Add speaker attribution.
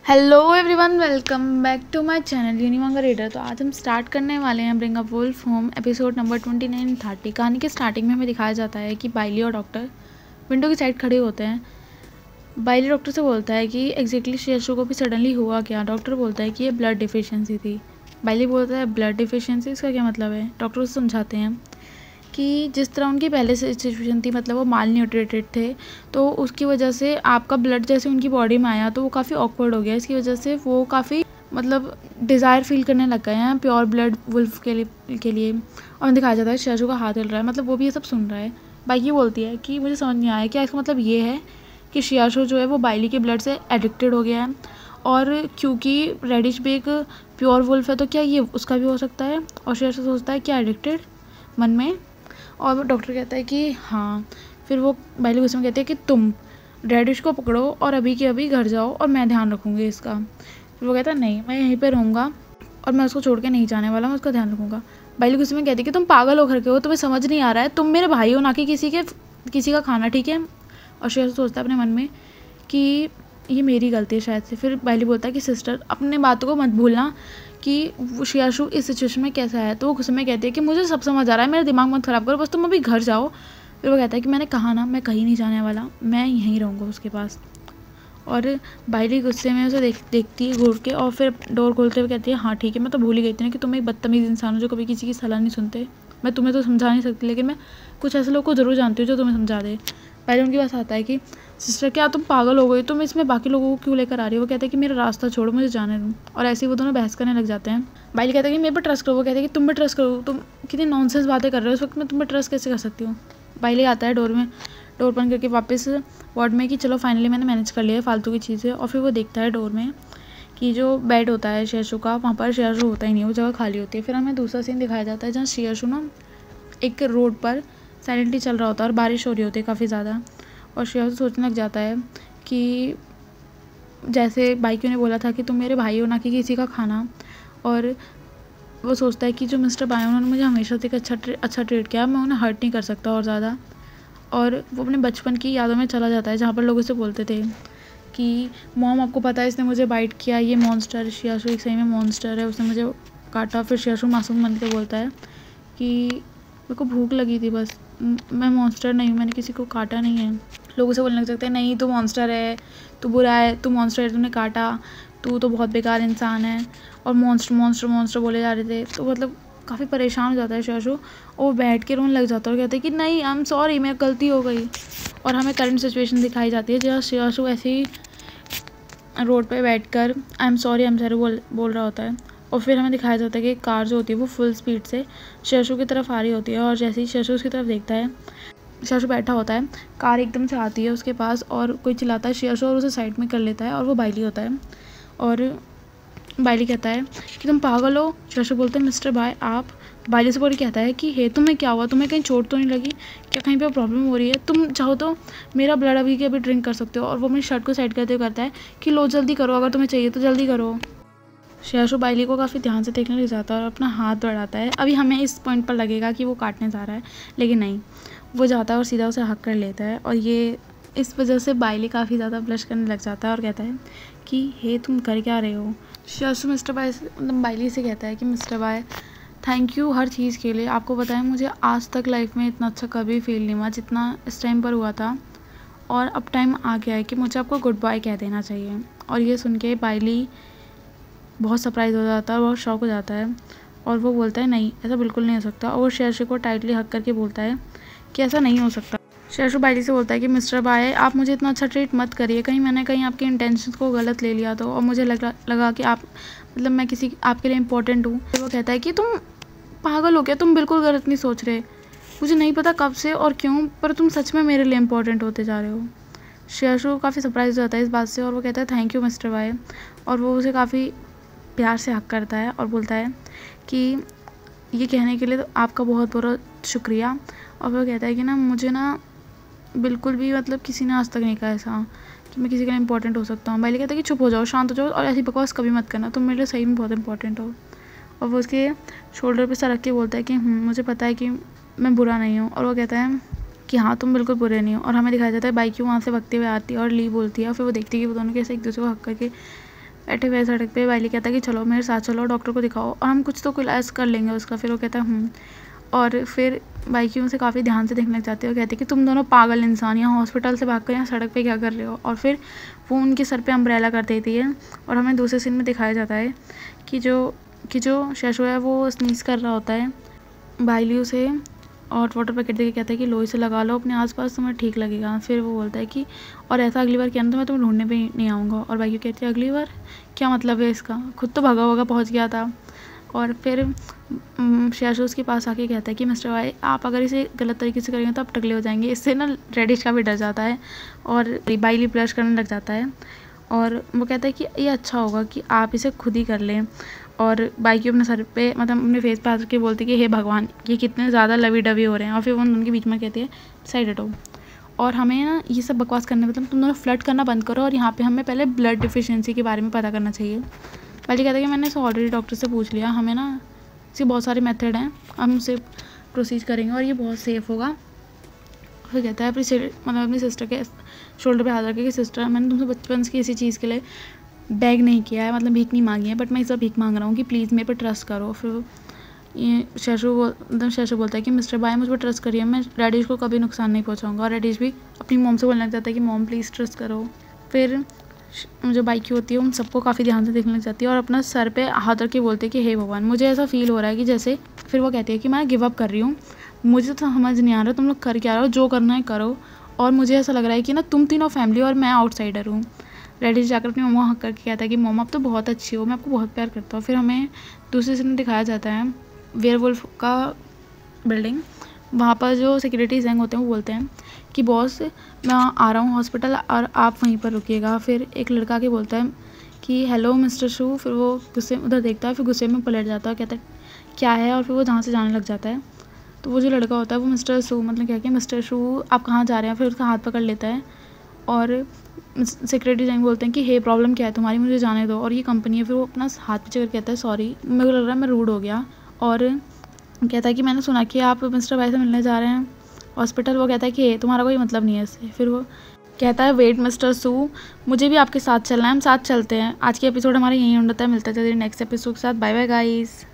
Speaker 1: Hello everyone, welcome back to my channel Unimanga reader. तो आज हम स्टार्ट करने वाले हैं bring up wolf home episode number 29-30। कहानी के स्टार्टिंग में हमें दिखाया जाता है कि बाइली और डॉक्टर विंडो की साइड खड़े होते हैं। बाइली डॉक्टर से बोलता है कि एग्जैक्टली शेषु को भी सडनली हुआ क्या। डॉक्टर बोलता है कि ये ब्लड डिफिशियंसी थी। बाइली बोलता है ब्लड डिफिशियंसी, इसका क्या मतलब है। डॉक्टर उसे समझाते हैं कि जिस तरह उनकी पहले से सिचुएशन थी, मतलब वो माल न्यूट्रिटेड थे, तो उसकी वजह से आपका ब्लड जैसे उनकी बॉडी में आया तो वो काफ़ी ऑकवर्ड हो गया। इसकी वजह से वो काफ़ी डिज़ायर फील करने लग गए हैं प्योर ब्लड वुल्फ के लिए। और दिखाया जाता है शेषु का हाथ हिल रहा है, मतलब वो भी ये सब सुन रहा है। बाइली बोलती है कि मुझे समझ नहीं आया, क्या इसका मतलब ये है कि शेषु जो है वो बाइली के ब्लड से एडिक्टेड हो गया है, और क्योंकि रेडिश भी एक प्योर वुल्फ है तो क्या ये उसका भी हो सकता है। और शेषु सोचता है क्या एडिक्टेड मन में, और वो डॉक्टर कहता है कि हाँ। फिर वो बाइली गुस्से में कहती है कि तुम रेडिश को पकड़ो और अभी के अभी घर जाओ और मैं ध्यान रखूँगी इसका। फिर वो कहता है नहीं, मैं यहीं पे रहूँगा और मैं उसको छोड़ के नहीं जाने वाला, मैं उसका ध्यान रखूँगा। बाइली गुस्से में कहती है कि तुम पागल हो घर के हो, तुम्हें समझ नहीं आ रहा है, तुम मेरे भाई हो ना कि किसी का खाना, ठीक है। और शेर सोचता है अपने मन में कि ये मेरी गलती है शायद से। फिर बाइली बोलता है कि सिस्टर अपने बातों को मत भूलना कि शेषु इस सिचुएशन में कैसा है। तो वो गुस्से में कहती है कि मुझे सब समझ आ रहा है, मेरा दिमाग मत ख़राब करो, बस तुम अभी घर जाओ। फिर वो कहता है कि मैंने कहा ना, मैं कहीं नहीं जाने वाला, मैं यहीं रहूँगा उसके पास। और बाइली गुस्से में उसे देखती है घूर के, और फिर डोर खोलते हुए कहती है हाँ ठीक है, मैं तो भूल ही गई थी ना कि तुम एक बदतमीज़ इंसान हो जो कभी किसी की सलाह नहीं सुनते। मैं तुम्हें तो समझा नहीं सकती, लेकिन मैं कुछ ऐसे लोग को ज़रूर जानती हूँ जो तुम्हें समझा दे। पहले उनके पास आता है कि सिस्टर क्या तुम पागल हो गई, तुम इसमें बाकी लोगों को क्यों लेकर आ रही हो। वो कहते हैं कि मेरा रास्ता छोड़ो, मुझे जाने दो। और ऐसे ही वो दोनों बहस करने लग जाते हैं। बाइली कहता है कि मेरे पर ट्रस्ट करो। वो कहते हैं कि तुम पे ट्रस्ट करो, तुम कितनी नॉनसेंस बातें कर रहे हो, इस वक्त मैं तुम पर ट्रस्ट कैसे कर सकती हूँ। बाइली आता है डोर बंद करके वापस वार्ड में कि चलो फाइनली मैंने मैनेज कर लिया है फालतू की चीज़ें। और फिर वो देखता है डोर में कि जो बेड होता है शेषु का, वहाँ पर शेषु होता ही नहीं, वो जगह खाली होती है। फिर हमें दूसरा सीन दिखाया जाता है जहाँ शेषु ना एक रोड पर साइलेंटली चल रहा होता है और बारिश हो रही होती है काफ़ी ज़्यादा। और शेषु सोचने लग जाता है कि जैसे बाइक्यू ने बोला था कि तुम मेरे भाई हो ना कि किसी का खाना। और वो सोचता है कि जो मिस्टर बाय उन्होंने मुझे हमेशा से अच्छा ट्रीट किया, मैं उन्हें हर्ट नहीं कर सकता और ज़्यादा। और वो अपने बचपन की यादों में चला जाता है जहाँ पर लोग उसे बोलते थे कि मॉम आपको पता है इसने मुझे बाइट किया, ये मॉन्स्टर शेषु एक सही में मॉन्स्टर है, उसने मुझे काटा। फिर शेषु मासूम बन के बोलता है कि मेरे को भूख लगी थी बस, मैं मॉन्स्टर नहीं हूँ, मैंने किसी को काटा नहीं है। लोग उसे बोलने लग सकते हैं नहीं तू मॉन्स्टर है, तू बुरा है, तू मॉन्स्टर है, तूने काटा, तू तो बहुत बेकार इंसान है। और मॉन्स्टर मॉन्स्टर मॉन्स्टर बोले जा रहे थे। तो मतलब काफ़ी परेशान हो जाता है शेषु, और वो बैठ के रोने लग जाता है और कहता है कि नहीं आई एम सॉरी, मेरी गलती हो गई। और हमें करंट सिचुएशन दिखाई जाती है जहाँ शेषु ऐसे ही रोड पे बैठकर आई एम सॉरी बोल रहा होता है। और फिर हमें दिखाया जाता है कि कार जो होती है वो फुल स्पीड से शेषु की तरफ आ रही होती है। और जैसे ही शेषु उसकी तरफ देखता है, शेषु बैठा होता है, कार एकदम से आती है उसके पास और कोई चिल्लाता है शेषु, और उसे साइड में कर लेता है। और वो बाइली होता है। और बाइली कहता है कि तुम पागल हो। शेषु बोलते हैं मिस्टर बाय आप। बाइली से बोल कहता है कि हे तुम्हें क्या हुआ, तुम्हें कहीं चोट तो नहीं लगी, क्या कहीं पे प्रॉब्लम हो रही है, तुम चाहो तो मेरा ब्लड अभी के अभी ड्रिंक कर सकते हो। और वो अपनी शर्ट को साइड करते हुए करता है कि लो जल्दी करो, अगर तुम्हें चाहिए तो जल्दी करो। शेषु बाइली को काफ़ी ध्यान से देखने लग जाता है और अपना हाथ बढ़ाता है। अभी हमें इस पॉइंट पर लगेगा कि वो काटने जा रहा है, लेकिन नहीं, वो जाता है और सीधा उसे हक कर लेता है। और ये इस वजह से बाइली काफ़ी ज़्यादा ब्लश करने लग जाता है और कहता है कि हे तुम कर क्या रहे हो। शेषु मिस्टर बाय बाइली से कहता है कि मिस्टर बाय थैंक यू हर चीज़ के लिए। आपको पता है मुझे आज तक लाइफ में इतना अच्छा कभी फील नहीं हुआ जितना इस टाइम पर हुआ था, और अब टाइम आ गया है कि मुझे आपको गुड बाय कह देना चाहिए। और ये सुन के बाइली बहुत सरप्राइज़ हो जाता है, बहुत शॉक हो जाता है। और वो बोलता है नहीं ऐसा बिल्कुल नहीं हो सकता। और वो शेषु को टाइटली हक करके बोलता है कि ऐसा नहीं हो सकता। शेषु बाइली से बोलता है कि मिस्टर बाय आप मुझे इतना अच्छा ट्रीट मत करिए, कहीं मैंने कहीं आपके इंटेंशंस को गलत ले लिया तो, और मुझे लगा कि आप मतलब मैं किसी आपके लिए इम्पोर्टेंट हूँ। तो वो कहता है कि तुम पागल हो क्या, तुम बिल्कुल गलत नहीं सोच रहे, मुझे नहीं पता कब से और क्यों, पर तुम सच में मेरे लिए इम्पोर्टेंट होते जा रहे हो। शेषु काफ़ी सरप्राइज हो जाता है इस बात से, और वो कहता है थैंक यू मिस्टर बाय। और वो उसे काफ़ी प्यार से हक करता है और बोलता है कि ये कहने के लिए तो आपका बहुत बहुत शुक्रिया। और वो कहता है कि ना मुझे ना बिल्कुल भी मतलब किसी ने आज तक नहीं कहा ऐसा कि मैं किसी के लिए इंपॉर्टेंट हो सकता हूँ। बाइली कहता है कि चुप हो जाओ, शांत हो जाओ, और ऐसी बकवास कभी मत करना, तुम मेरे लिए सही में बहुत इंपॉर्टेंट हो। और वो उसके शोल्डर पे सर रख के बोलता है कि मुझे पता है कि मैं बुरा नहीं हूँ। और वो कहता है कि हाँ तुम बिल्कुल बुरे नहीं हो। और हमें दिखाया जाता है बाइक वहाँ से भगते हुए आती है और ली बोलती है, और फिर वो देखती है कि वो दोनों कैसे एक दूसरे को हक करके बैठे हुए सड़क पे बाइली कहता है कि चलो मेरे साथ चलो, डॉक्टर को दिखाओ और हम कुछ तो इलाज कर लेंगे उसका। फिर वो कहता है और फिर बाइकी उसे काफ़ी ध्यान से देखने लग जाती है और कहती है कि तुम दोनों पागल इंसान, यहाँ हॉस्पिटल से भाग कर यहाँ सड़क पे क्या कर रहे हो। और फिर वो उनके सर पे अम्ब्रेला कर देती है और हमें दूसरे सीन में दिखाया जाता है कि जो शैशु है वो स्नीज कर रहा होता है। बाइली उसे और वाटर पैकेट देके कहता है कि लो इसे लगा लो अपने आसपास, तुम्हें ठीक लगेगा। फिर वो बोलता है कि और ऐसा अगली बार किया ना तो मैं तुम्हें ढूंढने पे नहीं आऊँगा। और बाइकी कहती है अगली बार क्या मतलब है इसका, खुद तो भगा भगा पहुँच गया था। और फिर शैशु उसके पास आके कहता है कि मिस्टर वाई आप अगर इसे गलत तरीके से करेंगे तो आप टकले हो जाएंगे। इससे ना रेडिश का भी डर जाता है और बाइली ब्लश करने लग जाता है और वो कहता है कि ये अच्छा होगा कि आप इसे खुद ही कर लें। और बाइकी अपने सर पे मतलब अपने फेस पे हाथ रख के बोलती है कि हे भगवान ये कितने ज़्यादा लवी डवी हो रहे हैं। और फिर वो उनके बीच में कहती है साइड हटो और हमें ना ये सब बकवास करने मतलब तुम दोनों फ्लर्ट करना बंद करो और यहाँ पे हमें पहले ब्लड डिफिशिएंसी के बारे में पता करना चाहिए। बाइली कहता है कि मैंने इसे ऑलरेडी डॉक्टर से पूछ लिया, हमें ना इसके बहुत सारे मेथड हैं, हम उसे प्रोसीज करेंगे और ये बहुत सेफ़ होगा। फिर कहता है अपनी सिस्टर के शोल्डर पे हाथ रखे कि सिस्टर मैंने तुमसे बचपन से किसी चीज़ के लिए बैग नहीं किया है, मतलब भीख नहीं मांगी है, बट मैं इस बार भीख मांग रहा हूँ कि प्लीज़ मेरे पर ट्रस्ट करो। फिर ये शैशु बोलता है कि मिस्टर बाय मुझ पर ट्रस्ट करिए, मैं रेडिश को कभी नुकसान नहीं पहुँचाऊँगा। और रेडिश भी अपनी मोम से बोलने लग जाता है कि मोम प्लीज़ ट्रस्ट करो। फिर जो बाइकी होती है उन सबको काफ़ी ध्यान से देखने लग जाती है और अपना सर पे हाथ रख के बोलती है कि हे भगवान मुझे ऐसा फील हो रहा है कि जैसे। फिर वो कहती है कि मैं गिव अप कर रही हूँ, मुझे तो समझ नहीं आ रहा तुम लोग कर क्या रहे हो, जो करना है करो। और मुझे ऐसा लग रहा है कि ना तुम तीनों फैमिली और मैं आउटसाइडर हूँ। रेडिश जाकर अपनी मम्मा हक करके कहता है कि मम्मा आप तो बहुत अच्छी हो, मैं आपको बहुत प्यार करता हूँ। फिर हमें दूसरे सीन में दिखाया जाता है वेयरवुल्फ का बिल्डिंग। वहाँ पर जो सिक्योरिटी जैंग होते हैं वो बोलते हैं कि बॉस मैं आ रहा हूँ हॉस्पिटल और आप वहीं पर रुकिएगा। फिर एक लड़का आके बोलता है कि हेलो मिस्टर शू। फिर वो गुस्से उधर देखता है, फिर गुस्से में पलट जाता है, कहता है क्या है, और फिर वो जहाँ से जाने लग जाता है। तो वो जो लड़का होता है वो मिस्टर शू मतलब क्या कि मिस्टर शू आप कहाँ जा रहे हैं। फिर उसका हाथ पकड़ लेता है और सिक्योरिटी जैंग बोलते हैं कि हे प्रॉब्लम क्या है तुम्हारी, मुझे जाने दो और ये कंपनी है। फिर वो अपना हाथ पीछे कर कहता है सॉरी मेरे को लग रहा है मैं रूड हो गया। और कहता है कि मैंने सुना कि आप मिस्टर भाई से मिलने जा रहे हैं हॉस्पिटल। वो कहता है कि तुम्हारा कोई मतलब नहीं है इससे। फिर वो कहता है वेट मिस्टर सू मुझे भी आपके साथ चलना है, हम साथ चलते हैं। आज की एपिसोड हमारा यहीं होता है, मिलता है नेक्स्ट एपिसोड के साथ। Bye bye guys.